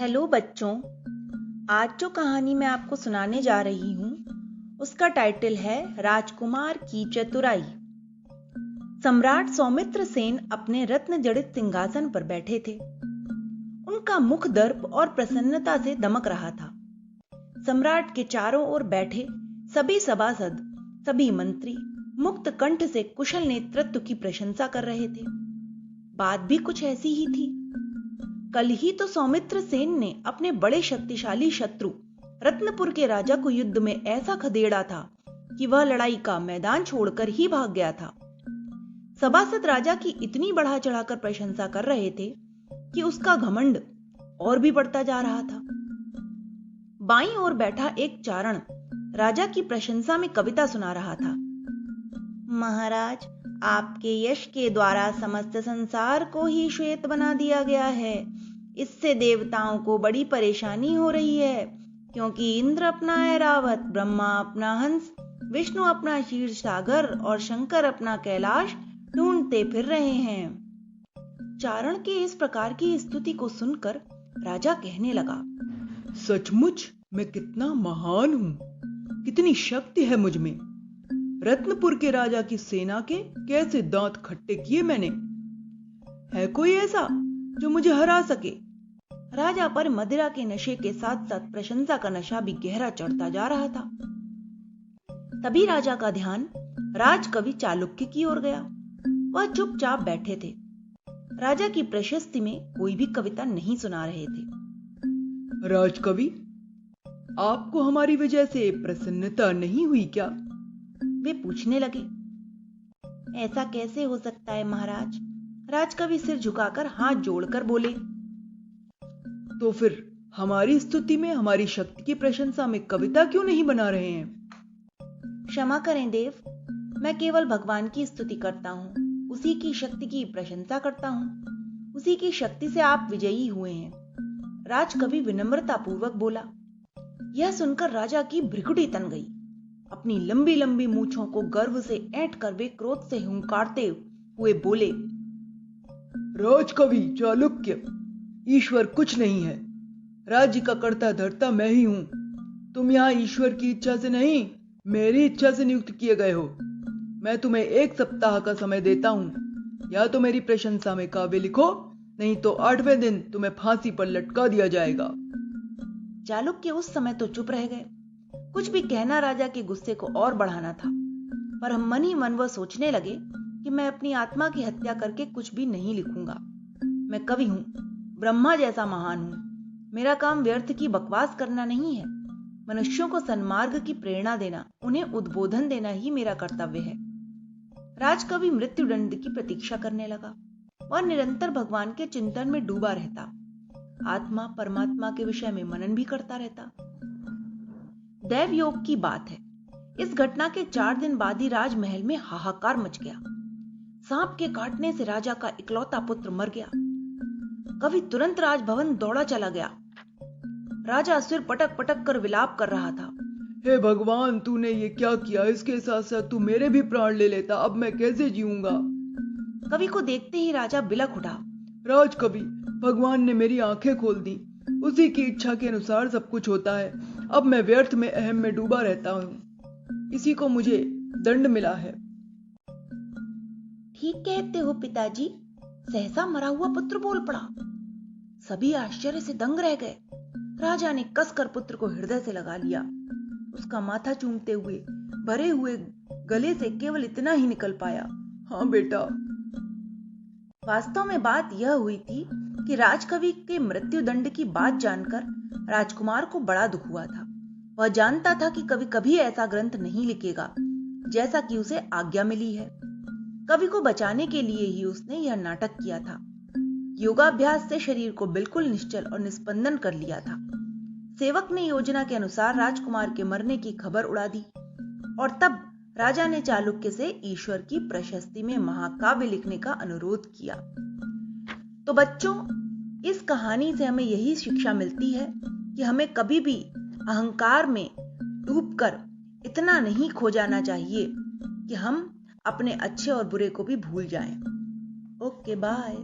Hello बच्चों, आज जो कहानी मैं आपको सुनाने जा रही हूँ उसका टाइटल है राजकुमार की चतुराई। सम्राट सौमित्र सेन अपने रत्न जड़ित सिंहासन पर बैठे थे। उनका मुख दर्प और प्रसन्नता से दमक रहा था। सम्राट के चारों ओर बैठे सभी सभासद, सभी मंत्री मुक्त कंठ से कुशल नेतृत्व की प्रशंसा कर रहे थे। बात भी कुछ ऐसी ही थी। कल ही तो सौमित्र सेन ने अपने बड़े शक्तिशाली शत्रु रत्नपुर के राजा को युद्ध में ऐसा खदेड़ा था कि वह लड़ाई का मैदान छोड़कर ही भाग गया था। सभासद राजा की इतनी बढ़ा चढ़ाकर प्रशंसा कर रहे थे कि उसका घमंड और भी बढ़ता जा रहा था। बाईं ओर बैठा एक चारण राजा की प्रशंसा में कविता सुना रहा था। महाराज, आपके यश के द्वारा समस्त संसार को ही श्वेत बना दिया गया है। इससे देवताओं को बड़ी परेशानी हो रही है, क्योंकि इंद्र अपना ऐरावत, ब्रह्मा अपना हंस, विष्णु अपना क्षीर सागर और शंकर अपना कैलाश ढूंढते फिर रहे हैं। चारण के इस प्रकार की स्तुति को सुनकर राजा कहने लगा, सचमुच मैं कितना महान हूं, कितनी शक्ति है मुझ में। रत्नपुर के राजा की सेना के कैसे दांत खट्टे किए मैंने। है कोई ऐसा जो मुझे हरा सके। राजा पर मदिरा के नशे के साथ साथ प्रशंसा का नशा भी गहरा चढ़ता जा रहा था। तभी राजा का ध्यान राजकवि चालुक्य की ओर गया। वह चुपचाप बैठे थे। राजा की प्रशस्ति में कोई भी कविता नहीं सुना रहे थे। राजकवि, आपको हमारी वजह से प्रसन्नता नहीं हुई क्या? वे पूछने लगे। ऐसा कैसे हो सकता है महाराज? राजकवि सिर झुकाकर हाथ जोड़कर बोले। तो फिर हमारी स्तुति में, हमारी शक्ति की प्रशंसा में कविता क्यों नहीं बना रहे हैं? क्षमा करें देव, मैं केवल भगवान की स्तुति करता हूं, उसी की शक्ति की प्रशंसा करता हूं। उसी की शक्ति से आप विजयी हुए हैं, राजकवि विनम्रता पूर्वक बोला। यह सुनकर राजा की भ्रिकुटी तन गई। अपनी लंबी लंबी मूंछों को गर्व से ऐंठ कर वे क्रोध से हुंकारते हुए बोले। राजकवि चालुक्य, ईश्वर कुछ नहीं है। राज्य का कर्ता धर्ता मैं ही हूं। तुम यहां ईश्वर की इच्छा से नहीं, मेरी इच्छा से नियुक्त किए गए हो। मैं तुम्हें 1 सप्ताह का समय देता हूं। या तो मेरी प्रशंसा में काव्य लिखो, नहीं तो 8वें दिन तुम्हें फांसी पर लटका दिया जाएगा। चालुक्य उस समय तो चुप रह गए। कुछ भी कहना राजा के गुस्से को और बढ़ाना था। पर हम मन ही मन वह सोचने लगे कि मैं अपनी आत्मा की हत्या करके कुछ भी नहीं लिखूंगा। मैं कवि हूं, ब्रह्मा जैसा महान हूं। मेरा काम व्यर्थ की बकवास करना नहीं है। मनुष्यों को सन्मार्ग की प्रेरणा देना, उन्हें उद्बोधन देना ही मेरा कर्तव्य है। राजकवि मृत्युदंड की प्रतीक्षा करने लगा। वह निरंतर भगवान के चिंतन में डूबा रहता। आत्मा परमात्मा के विषय में मनन भी करता रहता। दैव योग की बात है, इस घटना के 4 दिन बाद ही राजमहल में हाहाकार मच गया। सांप के काटने से राजा का इकलौता पुत्र मर गया। कवि तुरंत राजभवन दौड़ा चला गया। राजा सिर पटक पटक कर विलाप कर रहा था। हे भगवान, तूने ये क्या किया? इसके साथ साथ तू मेरे भी प्राण ले लेता, अब मैं कैसे जीऊंगा? कवि को देखते ही राजा बिलख उठा। राजकवि, भगवान ने मेरी आंखें खोल दी। उसी की इच्छा के अनुसार सब कुछ होता है। अब मैं व्यर्थ में, अहम में डूबा रहता हूं। इसी को मुझे दंड मिला है। ठीक कहते हो पिताजी, सहसा मरा हुआ पुत्र बोल पड़ा। सभी आश्चर्य से दंग रह गए। राजा ने कसकर पुत्र को हृदय से लगा लिया। उसका माथा चूमते हुए भरे हुए गले से केवल इतना ही निकल पाया, हाँ बेटा। वास्तव में बात यह हुई थी कि राजकवि के मृत्युदंड की बात जानकर राजकुमार को बड़ा दुख हुआ था। वह जानता था कि कवि कभी ऐसा ग्रंथ नहीं लिखेगा जैसा कि उसे आज्ञा मिली है। कवि को बचाने के लिए ही उसने यह नाटक किया था। योगाभ्यास से शरीर को बिल्कुल निश्चल और निस्पंदन कर लिया था। सेवक ने योजना के अनुसार राजकुमार के मरने की खबर उड़ा दी और तब राजा ने चालुक्य से ईश्वर की प्रशस्ति में महाकाव्य लिखने का अनुरोध किया। तो बच्चों, इस कहानी से हमें यही शिक्षा मिलती है कि हमें कभी भी अहंकार में डूबकर इतना नहीं खो जाना चाहिए कि हम अपने अच्छे और बुरे को भी भूल जाएं। Okay, bye.